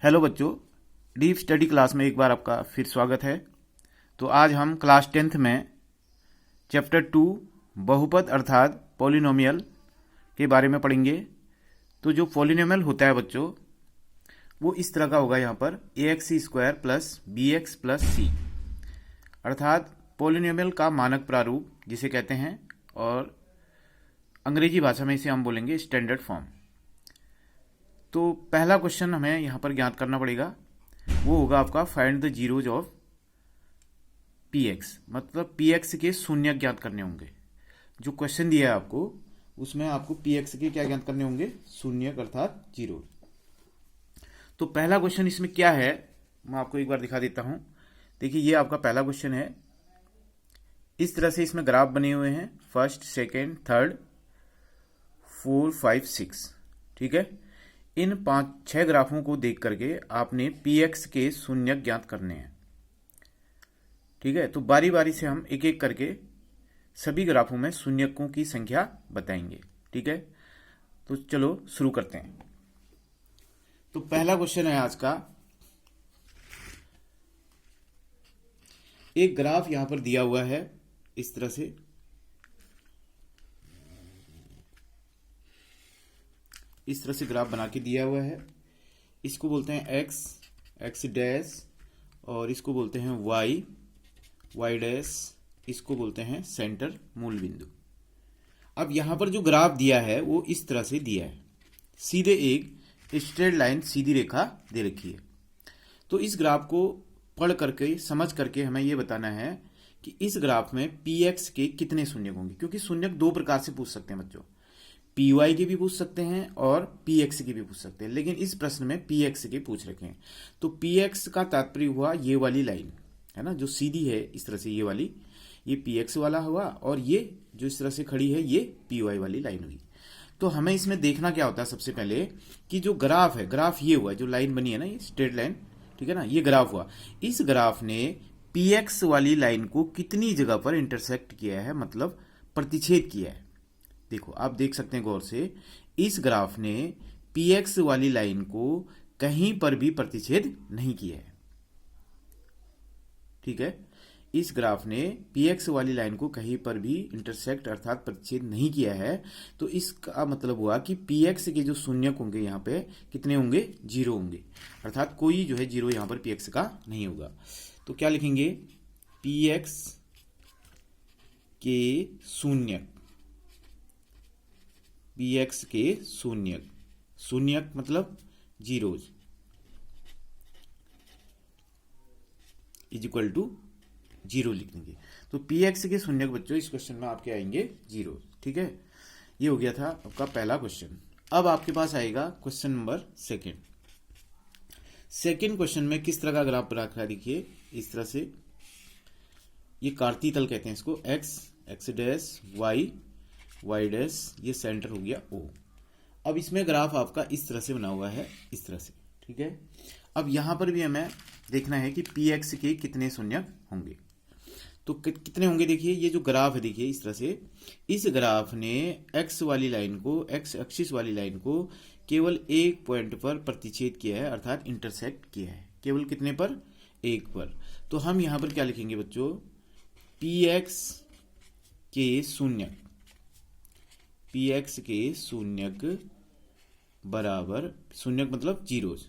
Hello बच्चों, deep study class में एक बार आपका फिर स्वागत है। तो आज हम क्लास 10th में चैप्टर 2 बहुपद अर्थात पॉलिनोमियल के बारे में पढ़ेंगे। तो जो पॉलिनोमियल होता है बच्चों, वो इस तरह का होगा यहाँ पर ax² plus bx plus c, अर्थात पॉलिनोमियल का मानक प्रारूप जिसे कहते हैं, और अंग्रेजी भाषा में इसे हम बोलेंगे स्टैंडर्ड फॉर्म। तो पहला क्वेश्चन हमें यहाँ पर ज्ञात करना पड़ेगा, वो होगा आपका find the zeros of px, मतलब px के शून्य ज्ञात करने होंगे। जो क्वेश्चन दिया है आपको, उसमें आपको px के क्या ज्ञात करने होंगे? शून्य अर्थात जीरो। तो पहला क्वेश्चन इसमें क्या है, मैं आपको एक बार दिखा देता हूं। देखिए, ये आपका पहला क्वेश्चन है। इस तरह से इसमें ग्राफ बने हुए हैं, फर्स्ट, सेकेंड, थर्ड, 4, 5, 6। ठीक है, इन 5-6 ग्राफों को देख करके आपने px के शून्य ज्ञात करने हैं। ठीक है, तो बारी बारी से हम एक एक करके सभी ग्राफों में शून्यकों की संख्या बताएंगे। ठीक है, तो चलो शुरू करते हैं। तो पहला क्वेश्चन है आज का, एक ग्राफ यहां पर दिया हुआ है इस तरह से। इस तरह से ग्राफ बना के दिया हुआ है। इसको बोलते हैं x डैश, और इसको बोलते हैं y डैश, इसको बोलते हैं सेंटर, मूल बिंदु। अब यहां पर जो ग्राफ दिया है वो इस तरह से दिया है, सीधे एक स्ट्रेट लाइन, सीधी रेखा दे रखी है। तो इस ग्राफ को पढ़ करके, समझ करके हमें ये बताना है कि इस ग्राफ में px के कितने शून्यक होंगे, क्योंकि शून्यक दो प्रकार से पूछ सकते हैं बच्चों, py के भी पूछ सकते हैं और px के भी पूछ सकते हैं, लेकिन इस प्रश्न में px के पूछ रखे हैं। तो px का तात्पर्य हुआ ये वाली लाइन है ना, जो सीधी है इस तरह से, ये वाली, ये px वाला हुआ, और ये जो इस तरह से खड़ी है ये py वाली लाइन हुई। तो हमें इसमें देखना क्या होता है, सबसे पहले कि जो ग्राफ है, ग्राफ ये हुआ, जो लाइन बनी है ना, ये स्ट्रेट लाइन, ठीक है ना, ये ग्राफ हुआ। इस ग्राफ ने px वाली लाइन को कितनी जगह पर इंटरसेक्ट किया है, मतलब प्रतिच्छेद किया है। देखो, आप देख सकते हैं गौर से, इस ग्राफ ने px वाली लाइन को कहीं पर भी प्रतिच्छेद नहीं किया है। ठीक है, इस ग्राफ ने px वाली लाइन को कहीं पर भी इंटरसेक्ट अर्थात प्रतिच्छेद नहीं किया है। तो इसका मतलब हुआ कि px के जो शून्यक होंगे यहाँ पे कितने होंगे? जीरो होंगे, अर्थात कोई जो है जीरो यहाँ पर px का नहीं होगा। तो क्या लिखेंगे? px के शून्यक, px के शून्यक, शून्यक मतलब zeros, is equal to zero लिखेंगे। तो px के शून्यक बच्चों इस क्वेश्चन में आपके आएंगे जीरो। ठीक है, ये हो गया था आपका पहला क्वेश्चन। अब आपके पास आएगा question number second. Second question में किस तरह का ग्राफ रखा है, देखिए इस तरह से, ये कार्तीय तल कहते हैं इसको, x डैश, y डैश, ये सेंटर हो गया O। अब इसमें ग्राफ आपका इस तरह से बना हुआ है, इस तरह से। ठीक है, अब यहां पर भी हमें देखना है कि px के कितने शून्यक होंगे। तो कितने होंगे? देखिए, ये जो ग्राफ है, देखिए इस तरह से, इस ग्राफ ने x वाली लाइन को, x एक्सिस वाली लाइन को केवल एक पॉइंट पर प्रतिच्छेद किया है, अर्थात इंटरसेक्ट किया है। केवल कितने पर? एक पर। तो हम यहां पर क्या लिखेंगे बच्चों? px के शून्यक, px के शून्यक बराबर, शून्यक मतलब जीरोज,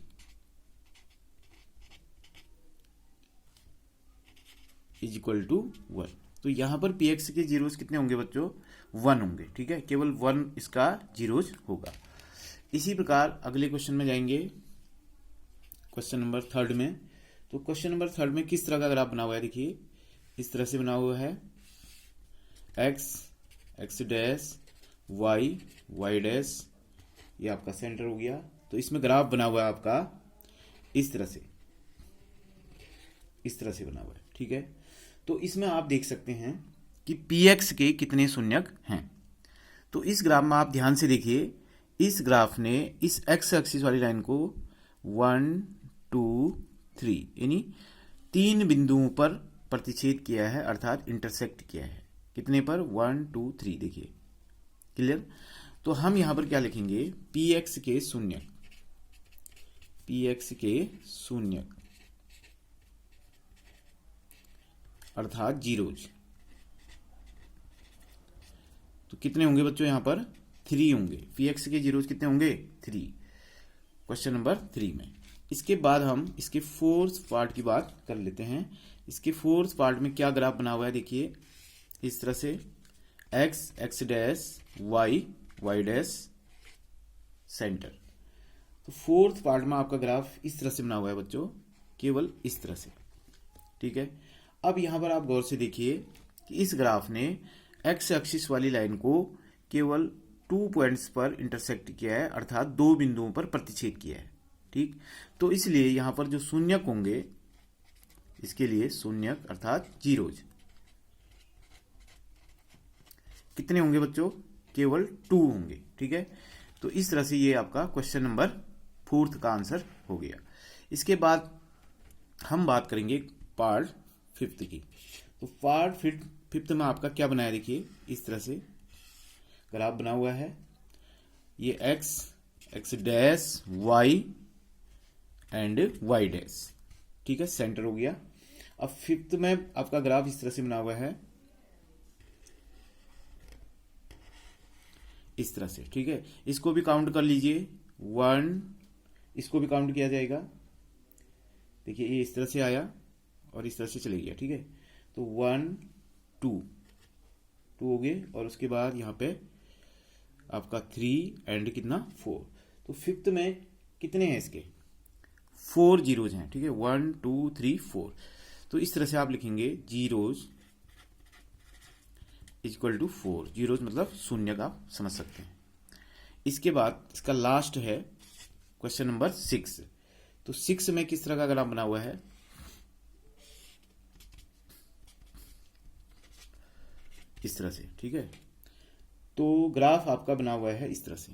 इज इक्वल टू 1। तो यहां पर px के जीरोज कितने होंगे बच्चों? 1 होंगे। ठीक है, केवल 1 इसका जीरोज होगा। इसी प्रकार अगले क्वेश्चन में जाएंगे, क्वेश्चन नंबर थर्ड में। तो क्वेश्चन नंबर थर्ड में किस तरह का ग्राफ बना हुआ है, देखिए इस तरह से बना हुआ है, x डैश, y डैश, ये आपका सेंटर हो गया। तो इसमें ग्राफ बना हुआ है आपका इस तरह से, इस तरह से बना हुआ है। ठीक है, तो इसमें आप देख सकते हैं कि px के कितने शून्यक हैं। तो इस ग्राफ में आप ध्यान से देखिए, इस ग्राफ ने इस x एक्सिस वाली लाइन को 1, 2, 3 यानी 3 बिंदुओं पर प्रतिच्छेद किया है, अर्थात इंटरसेक्ट किया है। कितने पर? 1, 2, 3। देखिए, क्लियर। तो हम यहां पर क्या लिखेंगे? px के शून्यक, पी एक्स के शून्य अर्थात जीरोज, तो कितने होंगे बच्चों यहाँ पर 3 होंगे। पी एक्स के जीरोज कितने होंगे 3, क्वेश्चन नंबर 3 में। इसके बाद हम इसके फोर्थ पार्ट की बात कर लेते हैं। इसके फोर्थ पार्ट में क्या ग्राफ बना हुआ है देखिए, इस तरह से x x dash y y dash centre. तो फोर्थ पार्ट में आपका ग्राफ इस तरह से बना हुआ है बच्चों, केवल इस तरह से, ठीक है। अब यहां पर आप गौर से देखिए कि इस ग्राफ ने एक्स एक्सिस वाली लाइन को केवल 2 पॉइंट्स पर इंटरसेक्ट किया है, अर्थात 2 बिंदुओं पर प्रतिच्छेद किया है, ठीक। तो इसलिए यहां पर जो शून्यक होंगे, इसके लिए शून्यक अर्थात जीरोज कितने होंगे बच्चों, केवल 2 होंगे, ठीक है। तो इस तरह से ये आपका क्वेश्चन नंबर 4 का आंसर हो गया। इसके बाद हम बात करेंगे पार्ट 5 की। तो पार्ट 5 में आपका क्या बनाया देखिए, इस तरह से ग्राफ बना हुआ है। ये x x dash y and y dash, ठीक है, सेंटर हो गया। अब 5 में आपका ग्राफ इस तरह से बना हुआ है, इस तरह से, ठीक है। इसको भी काउंट कर लीजिए 1, इसको भी काउंट किया जाएगा। देखिए ये इस तरह से आया और इस तरह से चले गया, ठीक है। तो 1 2 हो गए, और उसके बाद यहाँ पे आपका 3 एंड कितना 4। तो 5 में कितने हैं इसके 4 जीरोज हैं, ठीक है, 1 2 3 4। तो इस तरह से आप लिखेंगे जीरोज इक्वल टू 4, जीरोज मतलब शून्य का आप समझ सकते हैं। इसके बाद इसका लास्ट है क्वेश्चन नंबर 6। तो 6 में किस तरह का ग्राफ बना हुआ है, इस तरह से, ठीक है। तो ग्राफ आपका बना हुआ है इस तरह से,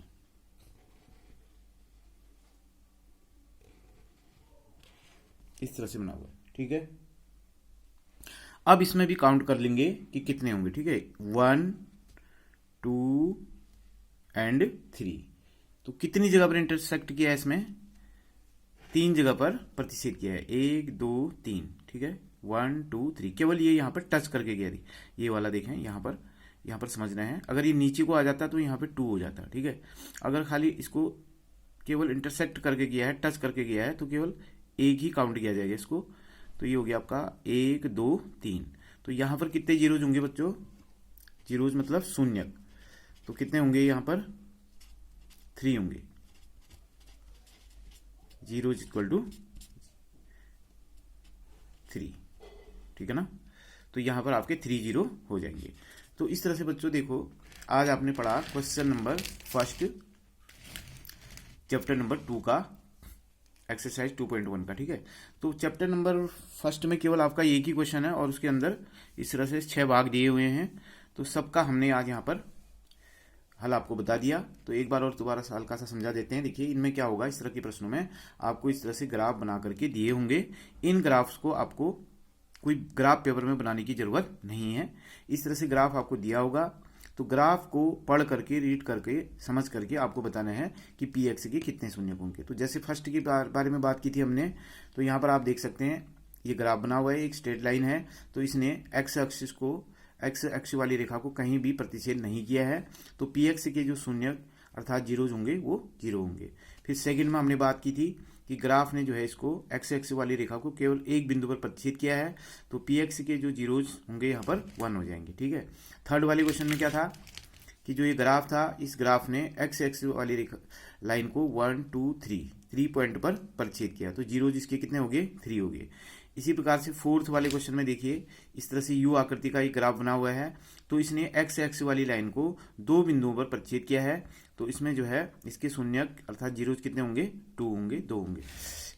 इस तरह से बना हुआ है, ठीक है। अब इसमें भी काउंट कर लेंगे कि कितने होंगे, ठीक है, 1 2 एंड 3। तो कितनी जगह पर इंटरसेक्ट किया है, इसमें 3 जगह पर प्रतिच्छेद किया है, 1 2 3, ठीक है, 1 2 3। केवल ये यहाँ पर टच करके गया, ये वाला देखें, यहाँ पर समझना है। अगर ये नीचे को आ जाता तो यहाँ पे 2 हो जाता, ठीक है। अगर खाली इसको केवल इंटरसेक्ट करके गया है, टच करके गया है, तो केवल 1 ही काउंट किया जाएगा इसको। तो ये हो गया आपका 1 2 3। तो यहाँ पर कितने जीरोज होंगे बच्चों, जीरोज मतलब शून्यक, तो कितने होंगे यहाँ पर 3 होंगे, जीरोज इक्वल टू 3, ठीक है ना। तो यहाँ पर आपके 3 जीरो हो जाएंगे। तो इस तरह से बच्चों देखो, आज आपने पढ़ा क्वेश्चन नंबर 1 चैप्टर नंबर 2 का एक्सरसाइज 2.1 का, ठीक है। तो चैप्टर नंबर 1 में केवल आपका एक ही क्वेश्चन है और उसके अंदर इस तरह से 6 भाग दिए हुए हैं। तो सबका हमने आज यहाँ पर हल आपको बता दिया। तो एक बार और दोबारा हल्का सा समझा देते हैं। देखिए इनमें क्या होगा, इस तरह के प्रश्नों में आपको इस तरह से ग्राफ बना करके दिए होंगे। इन ग्राफ्स को आपको कोई ग्राफ पेपर में बनाने की जरूरत नहीं है। इस तरह से ग्राफ आपको दिया होगा, तो ग्राफ को पढ़ करके, रीड करके, समझ करके आपको बताना है कि पी एक्स के कितने शून्य होंगे। तो जैसे फर्स्ट के बारे में बात की थी हमने, तो यहाँ पर आप देख सकते हैं ये ग्राफ बना हुआ है, एक स्ट्रेट लाइन है। तो इसने एक्स एक्सिस को, एक्स एक्स वाली रेखा को कहीं भी प्रतिच्छेद नहीं किया है। तो पी एक्स के जो शून्य अर्थात जीरोज होंगे वो 0 होंगे। फिर सेकंड में हमने बात की थी कि ग्राफ ने जो है इसको एक्स एक्स वाली रेखा को केवल एक बिंदु पर प्रतिच्छेद किया है। तो पी एक्स के जो जीरोज होंगे यहाँ पर 1 हो जाएंगे, ठीक है। थर्ड वाले क्वेश्चन में क्या था कि जो ये ग्राफ था, इस ग्राफ ने एक्स एक्स वाली रेखा लाइन को 1 2 3 पॉइंट पर प्रतिच्छेद किया। तो जीरोज इसके कितने हो गए, 3 हो गए। इसी प्रकार से फोर्थ वाले क्वेश्चन में देखिए, इस तरह से यू आकृति का एक ग्राफ बना हुआ है। तो इसने एक्स एक्स वाली लाइन को 2 बिंदुओं पर प्रतिच्छेद किया है। तो इसमें जो है इसके शून्यक अर्थात जीरोज कितने होंगे, 2 होंगे, 2 होंगे।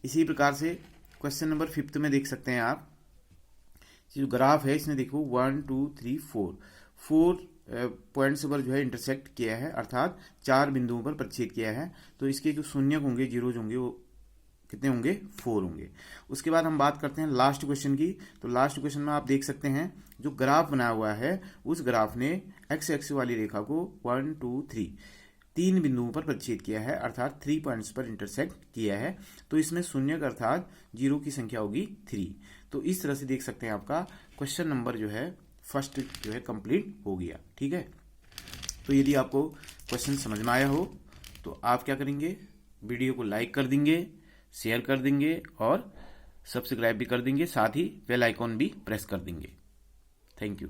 इसी प्रकार से क्वेश्चन नंबर 5 में देख सकते हैं आप, जो ग्राफ है इसने देखो 1 2 3 4 पॉइंट्स पर जो है इंटरसेक्ट किया है, अर्थात 4 बिंदुओं पर प्रतिच्छेद किया है। तो इसके जो शून्यक होंगे, जीरोज होंगे, वो कितने होंगे, 4 होंगे। उसके बाद हम बात करते हैं लास्ट क्वेश्चन की। तो लास्ट क्वेश्चन में आप देख सकते हैं जो ग्राफ बना हुआ है, उस ग्राफ ने एक्स एक्स वाली रेखा को 1 2 3 3 बिंदुओं पर प्रतिच्छेद किया है, अर्थात 3 पॉइंट्स पर इंटरसेक्ट किया है, तो इसमें शून्य अर्थात 0 की संख्या होगी 3। तो इस तरह से देख सकते हैं आपका क्वेश्चन नंबर जो है फर्स्ट जो है कंप्लीट हो गया। ठीक है, तो यदि आपको क्वेश्चन समझ में आया हो तो आप क्या करेंगे, वीडियो को लाइक कर देंगे, शेयर कर देंगे और सब्सक्राइब भी कर देंगे, साथ ही बेल आइकॉन भी प्रेस कर देंगे। Thank you.